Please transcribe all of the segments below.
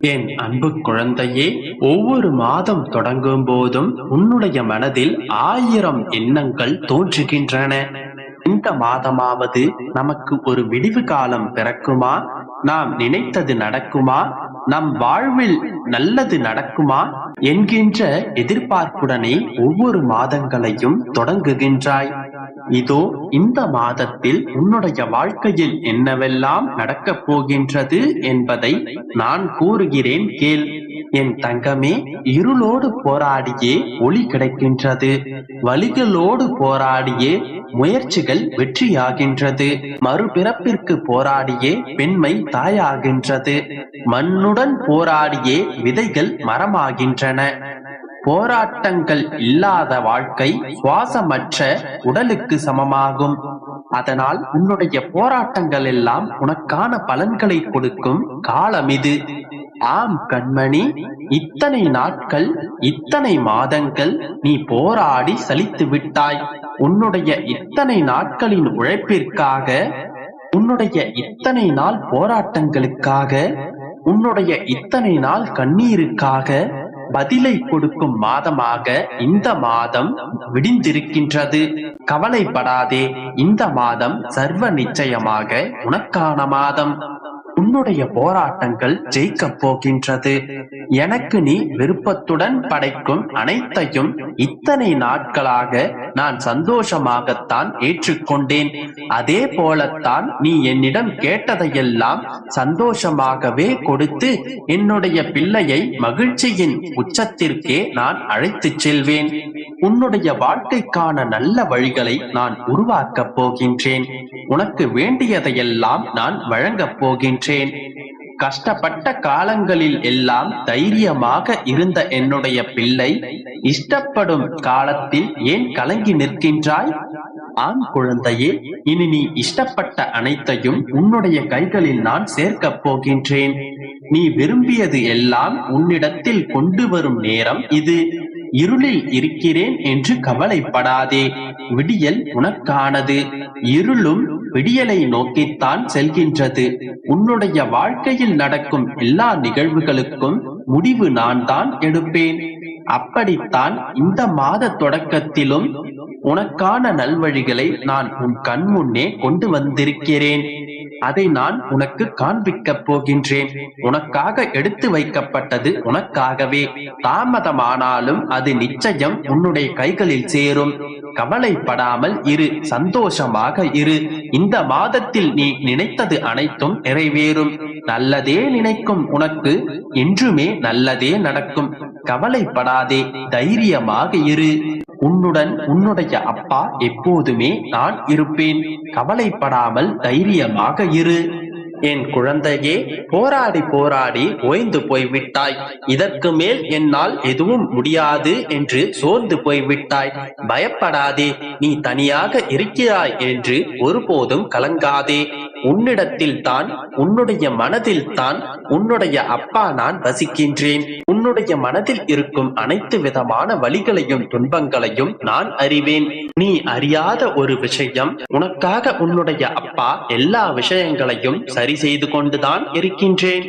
என் அன்பு குழந்தையே, ஒவ்வொரு மாதம் தொடங்கும் போதும் உன்னுடைய மனதில் 1000 எண்ணங்கள் தோன்றுகின்றன. இந்த மாதமாவது நமக்கு ஒரு விடிவு காலம் பிறக்குமா? நாம் நினைத்தது நடக்குமா? நம் வாழ்வில் நல்லது நடக்குமா என்கின்ற எதிர்பார்ப்புடனே ஒவ்வொரு மாதங்களையும் தொடங்குகின்றாய். இதோ இந்த மாதத்தில் உன்னுடைய வாழ்க்கையில் என்னவெல்லாம் நடக்கப் போகின்றது என்பதை நான் கூறுகிறேன் கேள். என் தங்கமே, இருளோடு போராடியே ஒளி கிடைக்கின்றது. வலிகளோடு போராடியே முயற்சிகள் வெற்றியாகின்றது. மறுபிறப்பிற்கு போராடியே பெண்மை தாயாகின்றது. மண்ணுடன் போராடியே விதைகள் மரமாகின்றன. போராட்டங்கள் இல்லாத வாழ்க்கை சுவாசமற்ற உடலுக்கு சமமாகும். அதனால் உன்னுடைய போராட்டங்கள் எல்லாம் உனக்கான பலன்களை கொடுக்கும் காலம் இது. ஆம் கண்மணி, இத்தனை நாட்கள், இத்தனை மாதங்கள் நீ போராடி சலித்து விட்டாய். உன்னுடைய இத்தனை நாட்களின் உழைப்பிற்காக, உன்னுடைய இத்தனை நாள் போராட்டங்களுக்காக, உன்னுடைய இத்தனை நாள் கண்ணீருக்காக பதிலை கொடுக்கும் மாதமாக இந்த மாதம் விடிந்திருக்கின்றது. கவலைப்படாதே, இந்த மாதம் சர்வ நிச்சயமாக உனக்கான மாதம். உன்னுடைய போராட்டங்கள் ஜெயிக்கப் போகின்றது. எனக்கு நீ விருப்பத்துடன் படைக்கும் அனைத்தையும் இத்தனை நாட்களாக நான் சந்தோஷமாகத்தான் ஏற்றுக்கொண்டேன். அதே போலத்தான் நீ என்னிடம் கேட்டதையெல்லாம் சந்தோஷமாகவே கொடுத்து என்னுடைய பிள்ளையை மகிழ்ச்சியின் உச்சத்திற்கே நான் அழைத்துச் செல்வேன். உன்னுடைய வாழ்க்கைக்கான நல்ல வழிகளை நான் உருவாக்கப் போகின்றேன். உனக்கு வேண்டியதையெல்லாம் நான் வழங்கப் போகின்றேன். கஷ்டப்பட்ட காலங்களில் எல்லாம் தைரியமாக இருந்த என்னுடைய பிள்ளை, இஷ்டப்படும் காலத்தில் ஏன் கலங்கி நிற்கின்றாய்? ஆண் குழந்தையே, இனி நீ இஷ்டப்பட்ட அனைத்தையும் உன்னுடைய கைகளில் நான் சேர்க்கப் போகின்றேன். நீ விரும்பியது எல்லாம் உன்னிடத்தில் கொண்டு வரும் நேரம் இது. இருளில் இருக்கிறேன் என்று கவலைப்படாதே. விடியல் உனக்கானது. இருளும் விடியலை நோக்கித்தான் செல்கின்றது. உன்னுடைய வாழ்க்கையில் நடக்கும் எல்லா நிகழ்வுகளுக்கும் முடிவு நான் தான் எடுப்பேன். அப்படித்தான் இந்த மாத தொடக்கத்திலும் உனக்கான நல்வழிகளை நான் உன் கண் முன்னே கொண்டு வந்திருக்கிறேன். அதை நான் உனக்கு காண்பிக்கப் போகின்றேன். உனக்காக எடுத்து வைக்கப்பட்டது உனக்காகவே. தாமதமானாலும் அது நிச்சயம் உன்னுடைய கைகளில் சேரும். கவலைப்படாமல் இரு, சந்தோஷமாக இரு. இந்த மாதத்தில் நீ நினைத்தது அனைத்தும் நிறைவேறும். நல்லதே நினைக்கும் உனக்கு என்றுமே நல்லதே நடக்கும். கவலைப்படாதே, தைரியமாக இரு. உன்னுடன் உன்னுடைய அப்பா எப்போதுமே நான் இருப்பேன். கவலைப்படாமல் தைரியமாக இரு. என் குழந்தையே, போராடி போராடி ஓய்ந்து போய்விட்டாய். இதற்கு மேல் என்னால் எதுவும் முடியாது என்று சோர்ந்து போய்விட்டாய். பயப்படாதே, நீ தனியாக இருக்கிறாய் என்று ஒருபோதும் கலங்காதே. உன்னிடத்தில் தான், உன்னுடைய மனதில் தான் உன்னுடைய அப்பா நான் வசிக்கின்றேன். உன்னுடைய மனதில் இருக்கும் அனைத்து விதமான வலிகளையும் துன்பங்களையும் நான் அறிவேன். நீ அறியாத ஒரு விஷயம், உனக்காக உன்னுடைய அப்பா எல்லா விஷயங்களையும் சரி செய்து கொண்டுதான் இருக்கின்றேன்.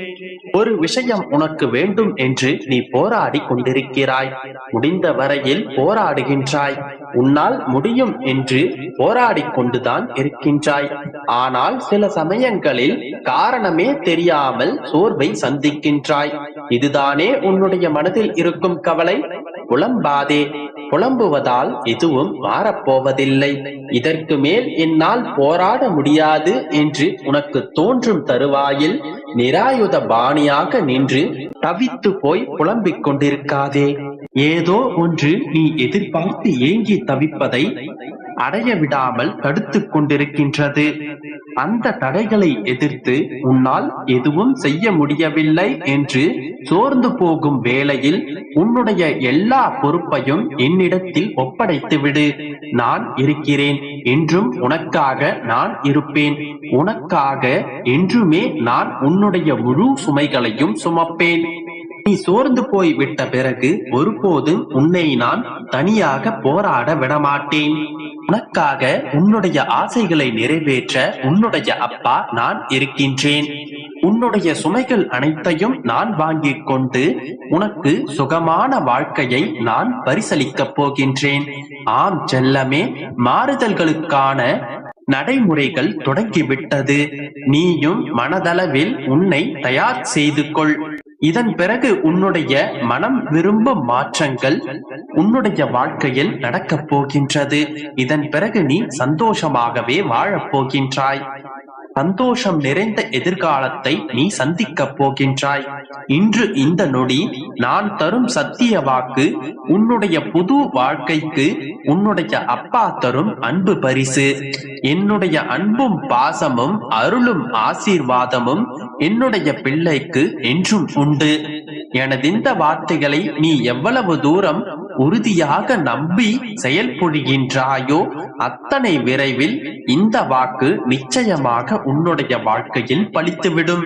ஒரு விஷயம் உனக்கு வேண்டும் என்று நீ போராடி கொண்டிருக்கிறாய். முடிந்த வரையில் போராடுகின்றாய். உன்னால் முடியும் என்று போராடி கொண்டுதான் இருக்கின்றாய். ஆனால் சில சமயங்களில் காரணமே தெரியாமல் சோர்வை சந்திக்கின்றாய். இதுதானே உன்னுடைய மனதில் இருக்கும் கவலை? புலம்பாதே. புலம்புவதால் எதுவும் மாறப்போவதில்லை. இதற்கு மேல் என்னால் போராட முடியாது என்று உனக்கு தோன்றும் தருவாயில் நிராயுத பாணியாக நின்று தவித்து போய் புலம்பிக் கொண்டிருக்காதே. ஏதோ ஒன்று நீ எதிர்பார்த்து ஏங்கி தவிப்பதை அடைய விடாமல் தடுத்துக் கொண்டிருக்கின்றது. அந்த தடைகளை எதிர்த்து உன்னால் எதுவும் செய்ய முடியவில்லை என்று சோர்ந்து போகும் வேளையில் உன்னுடைய எல்லா பொறுப்பையும் என்னிடத்தில் ஒப்படைத்து விடு. நான் இருக்கிறேன். என்றும் உனக்காக நான் இருப்பேன். உனக்காக என்றுமே நான் உன்னுடைய முழு சுமைகளையும் சுமப்பேன். நீ சோர்ந்து போய் விட்ட பிறகு ஒருபோதும் உன்னை நான் தனியாக போராட விடமாட்டேன். உனக்காக உன்னுடைய ஆசைகளை நிறைவேற்ற உன்னுடைய அப்பா நான் இருக்கின்றேன். உன்னுடைய சுமைகள் அனைத்தையும் நான் வாங்கிக் கொண்டு உனக்கு சுகமான வாழ்க்கையை நான் பரிசளிக்கப் போகின்றேன். ஆம் செல்லமே, மாறுதல்களுக்கான நடைமுறைகள் தொடங்கிவிட்டது. நீயும் மனதளவில் உன்னை தயார் செய்து கொள். இதன் பிறகு உன்னுடைய மனம் விரும்பும் மாற்றங்கள் உன்னுடைய வாழ்க்கையில் நடக்கப் போகின்றது. இதன் பிறகு நீ சந்தோஷமாகவே வாழப் போகின்றாய். சந்தோஷம் நிறைந்த எதிர்காலத்தை நீ சந்திக்கப் போகின்றாய். இன்று இந்த நொடி நான் தரும் சத்திய வாக்கு உன்னுடைய புது வாழ்க்கைக்கு உன்னுடைய அப்பா தரும் அன்பு பரிசு. என்னுடைய அன்பும் பாசமும் அருளும் ஆசீர்வாதமும் என்னுடைய பிள்ளைக்கு என்றும் உண்டு. எனது இந்த வார்த்தைகளை நீ எவ்வளவு தூரம் உறுதியாக நம்பி செயல்புரிகின்றாயோ அத்தனை விரைவில் இந்த வாக்கு நிச்சயமாக உன்னுடைய வாழ்க்கையில் பலித்துவிடும்.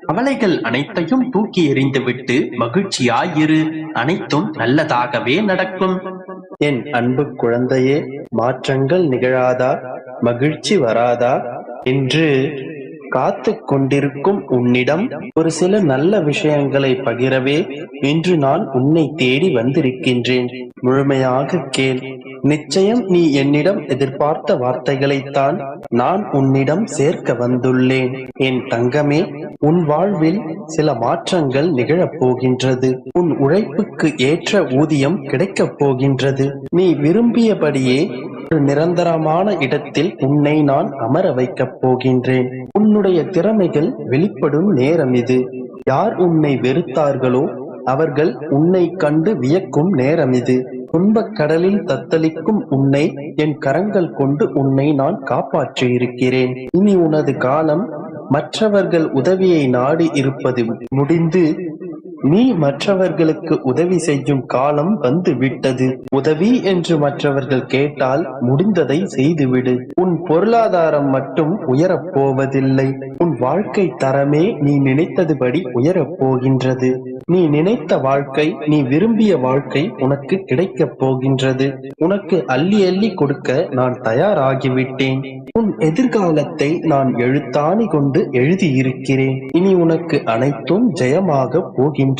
கவலைகள் அனைத்தையும் தூக்கி எறிந்துவிட்டு மகிழ்ச்சியாயிரு. அனைத்தும் நல்லதாகவே நடக்கும். என் அன்பு குழந்தையே, மாற்றங்கள் நிகழாதா, மகிழ்ச்சி வராதா என்று காத்து கொண்டிருக்கும் உன்னிடம் ஒரு சில நல்ல விஷயங்களை பகிரவே இன்று நான் உன்னை தேடி வந்திருக்கின்றேன். முழுமையாக கேள். நிச்சயம் நீ என்னிடம் எதிர்பார்த்த வார்த்தைகளைத்தான் நான் உன்னிடம் சேர்க்க வந்துள்ளேன். என் தங்கமே, உன் வாழ்வில் சில மாற்றங்கள் நிகழப் போகின்றது. உன் உழைப்புக்கு ஏற்ற ஊதியம் கிடைக்கப் போகின்றது. நீ விரும்பியபடியே நிரந்தரமான இடத்தில் உன்னை நான் அமர வைக்கப் போகின்றேன். உன்னுடைய திறமைகள் வெளிப்படும் நேரம் இது. யார் உன்னை வெறுத்தார்களோ அவர்கள் உன்னை கண்டு வியக்கும் நேரம் இது. துன்பக் கடலில் தத்தளிக்கும் உன்னை என் கரங்கள் கொண்டு உன்னை நான் காப்பாற்றி இருக்கிறேன். இனி உனது காலம் மற்றவர்கள் உதவியை நாடி இருப்பது முடிந்து நீ மற்றவர்களுக்கு உதவி செய்யும் காலம் வந்து விட்டது. உதவி என்று மற்றவர்கள் கேட்டால் முடிந்ததை செய்துவிடு. உன் பொருளாதாரம் மட்டும் உயரப் போவதில்லை. உன் வாழ்க்கை தரமே நீ நினைத்ததுபடி உயரப் போகின்றது. நீ நினைத்த வாழ்க்கை, நீ விரும்பிய வாழ்க்கை உனக்கு கிடைக்கப் போகின்றது. உனக்கு அள்ளி அள்ளி கொடுக்க நான் தயாராகிவிட்டேன். உன் எதிர்காலத்தை நான் எழுத்தாணி கொண்டு எழுதியிருக்கிறேன். இனி உனக்கு அனைத்தும் ஜெயமாக போகின்றது.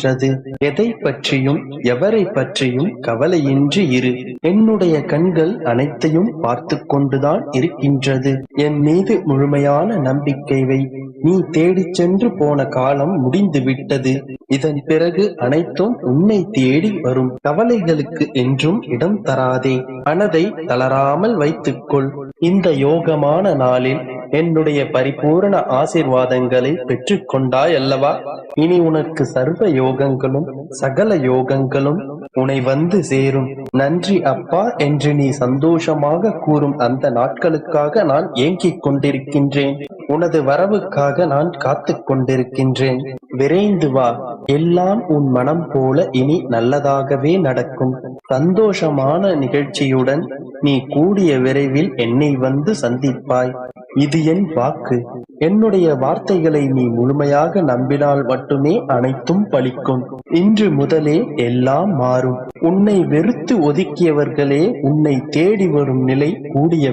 எதை பற்றியும் எவரை பற்றியும் கவலையின்றி இரு. என்னுடைய கண்கள் அனைத்தையும் பார்த்து கொண்டுதான் இருக்கின்றது. என் மீது முழுமையான நம்பிக்கை வை. நீ தேடிச் சென்று போன காலம் முடிந்து விட்டது. இதன் பிறகு அனைத்தும் உன்னை தேடி வரும். கவலைகளுக்கு என்றும் இடம் தராதே. மனதை தளராமல் வைத்துக்கொள். இந்த யோகமான நாளில் என்னுடைய பரிபூரண ஆசீர்வாதங்களை பெற்றுக் கொண்டாய் அல்லவா? இனி உனக்கு சர்வ யோகங்களும் சகல யோகங்களும் உன்னை வந்து சேரும். நன்றி அப்பா என்று நீ சந்தோஷமாக கூறும் அந்த நாட்களுக்காக நான் ஏங்கிக் கொண்டிருக்கின்றேன். உனது வரவுக்காக நான் காத்து கொண்டிருக்கின்றேன். விரைந்து வா. எல்லாம் உன் மனம் போல இனி நல்லதாகவே நடக்கும். சந்தோஷமான நிகழ்ச்சியுடன் நீ கூடிய விரைவில் என்னை வந்து சந்திப்பாய். இது என் வாக்கு. என்னுடைய வார்த்தைகளை நீ முழுமையாக நம்பினால் மட்டுமே அனைத்தும் பலிக்கும். இன்று முதலே எல்லாம் மாறும். உன்னை வெறுத்து ஒதுக்கியவர்களே உன்னை தேடி வரும் நிலை கூடிய